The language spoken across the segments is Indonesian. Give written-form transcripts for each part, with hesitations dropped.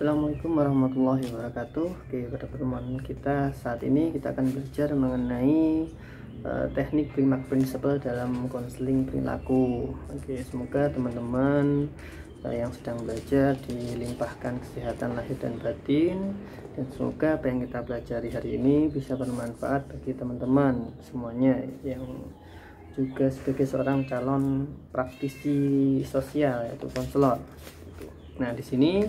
Assalamualaikum warahmatullahi wabarakatuh. Oke, pada pertemuan kita saat ini kita akan belajar mengenai teknik Primark Principle dalam konseling perilaku. Oke, semoga teman-teman yang sedang belajar dilimpahkan kesehatan lahir dan batin, dan semoga apa yang kita pelajari hari ini bisa bermanfaat bagi teman-teman semuanya yang juga sebagai seorang calon praktisi sosial yaitu konselor. Nah, di sini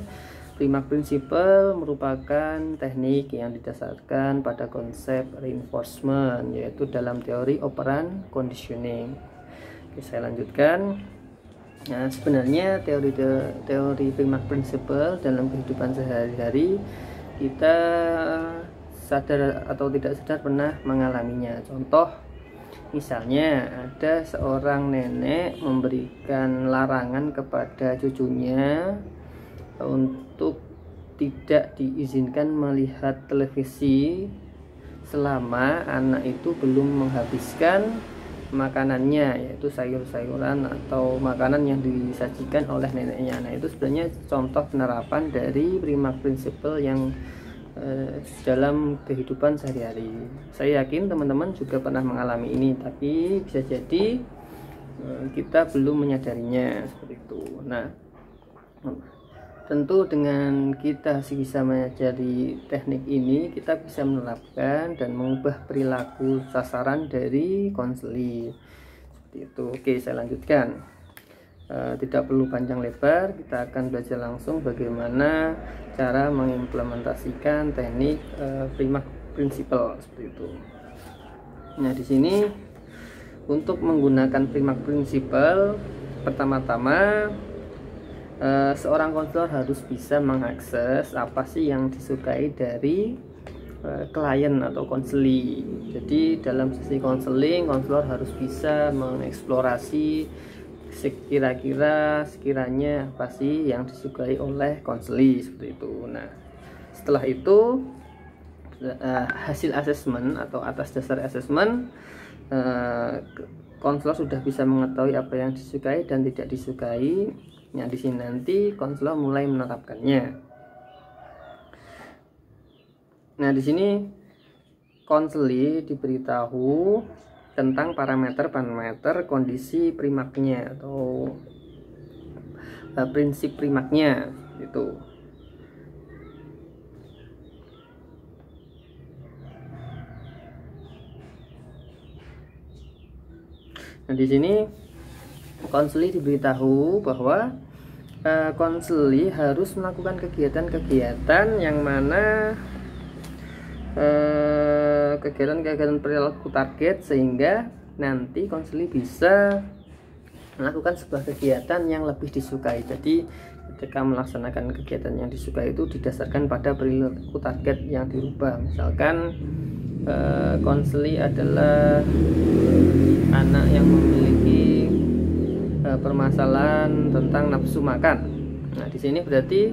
Primark Principle merupakan teknik yang didasarkan pada konsep reinforcement, yaitu dalam teori operant conditioning. Oke, saya lanjutkan. Nah, sebenarnya teori Primark Principle dalam kehidupan sehari-hari kita sadar atau tidak sadar pernah mengalaminya. Contoh, misalnya ada seorang nenek memberikan larangan kepada cucunya untuk tidak diizinkan melihat televisi selama anak itu belum menghabiskan makanannya, yaitu sayur-sayuran atau makanan yang disajikan oleh neneknya. Nah, itu sebenarnya contoh penerapan dari Primark Principle yang dalam kehidupan sehari-hari. Saya yakin teman-teman juga pernah mengalami ini, tapi bisa jadi kita belum menyadarinya seperti itu. Nah, tentu dengan kita bisa mempelajari teknik ini, kita bisa menerapkan dan mengubah perilaku sasaran dari konseli seperti itu. Oke, saya lanjutkan. Tidak perlu panjang lebar, kita akan belajar langsung bagaimana cara mengimplementasikan teknik Primark Principle seperti itu. Nah, di sini untuk menggunakan Primark Principle, pertama-tama seorang konselor harus bisa mengakses apa sih yang disukai dari klien atau konseli. Jadi dalam sesi konseling, konselor harus bisa mengeksplorasi sekiranya apa sih yang disukai oleh konseli seperti itu. Nah, setelah itu hasil asesmen atau atas dasar asesmen, konselor sudah bisa mengetahui apa yang disukai dan tidak disukai. Nah, di sini nanti konselor mulai menerapkannya. Nah, di sini konseli diberitahu tentang parameter kondisi primaknya atau prinsip primaknya itu. Nah, di sini konseli diberitahu bahwa konseli harus melakukan kegiatan-kegiatan yang mana kegiatan-kegiatan perilaku target, sehingga nanti konseli bisa melakukan sebuah kegiatan yang lebih disukai. Jadi ketika melaksanakan kegiatan yang disukai itu didasarkan pada perilaku target yang dirubah. Misalkan konseli adalah anak yang memiliki permasalahan tentang nafsu makan. Nah, di sini berarti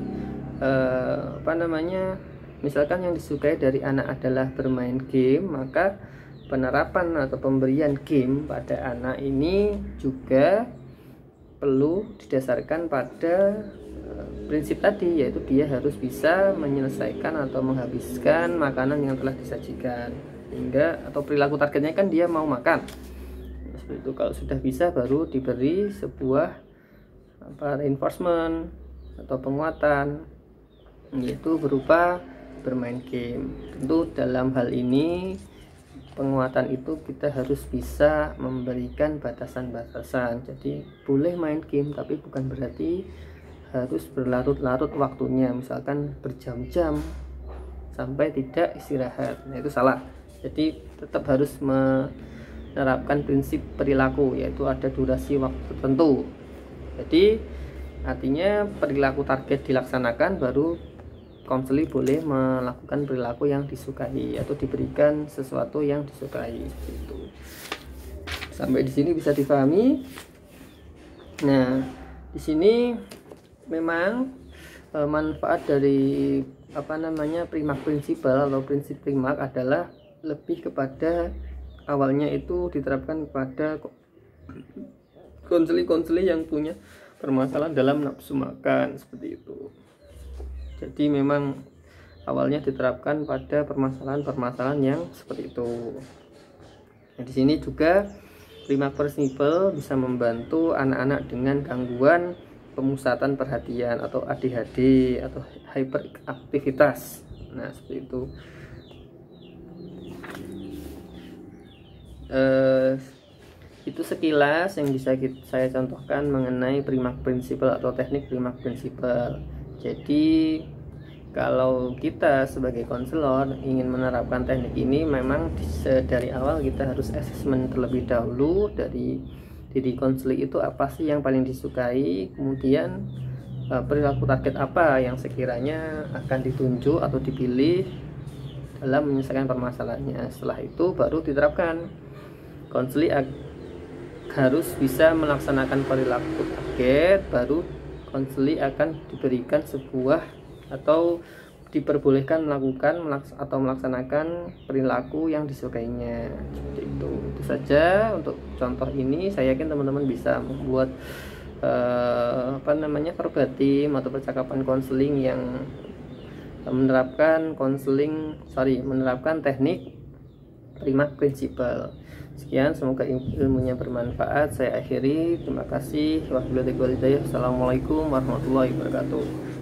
misalkan yang disukai dari anak adalah bermain game, maka penerapan atau pemberian game pada anak ini juga perlu didasarkan pada prinsip tadi, yaitu dia harus bisa menyelesaikan atau menghabiskan makanan yang telah disajikan, hingga atau perilaku targetnya kan dia mau makan. Seperti itu. Kalau sudah bisa baru diberi sebuah reinforcement atau penguatan, yaitu berupa bermain game. Tentu dalam hal ini penguatan itu kita harus bisa memberikan batasan-batasan. Jadi boleh main game, tapi bukan berarti harus berlarut-larut waktunya, misalkan berjam-jam sampai tidak istirahat. Nah, itu salah. Jadi tetap harus menerapkan prinsip perilaku, yaitu ada durasi waktu tertentu. Jadi artinya perilaku target dilaksanakan, baru konseli boleh melakukan perilaku yang disukai atau diberikan sesuatu yang disukai seperti itu. Sampai di sini bisa difahami. Nah, di sini memang manfaat dari Primark Principle atau prinsip Primark adalah lebih kepada awalnya itu diterapkan kepada konseli-konseli yang punya permasalahan dalam nafsu makan seperti itu. Jadi memang awalnya diterapkan pada permasalahan-permasalahan yang seperti itu. Nah, di sini juga Primark Principle bisa membantu anak-anak dengan gangguan pemusatan perhatian atau ADHD atau hyperaktivitas. Nah, seperti itu. Itu sekilas yang bisa saya contohkan mengenai Primark Principle atau teknik Primark Principle. Jadi kalau kita sebagai konselor ingin menerapkan teknik ini, memang dari awal kita harus assessment terlebih dahulu dari diri konseling itu apa sih yang paling disukai, kemudian perilaku target apa yang sekiranya akan ditunjuk atau dipilih dalam menyelesaikan permasalahannya. Setelah itu baru diterapkan. Konseling harus bisa melaksanakan perilaku target, baru konseling akan diberikan sebuah atau diperbolehkan melakukan atau melaksanakan perilaku yang disukainya. Seperti itu. Itu saja untuk contoh ini. Saya yakin teman-teman bisa membuat verbatim atau percakapan konseling yang menerapkan teknik Primark Principle. Sekian, semoga ilmunya bermanfaat. Saya akhiri. Terima kasih. Wassalamualaikum warahmatullahi wabarakatuh.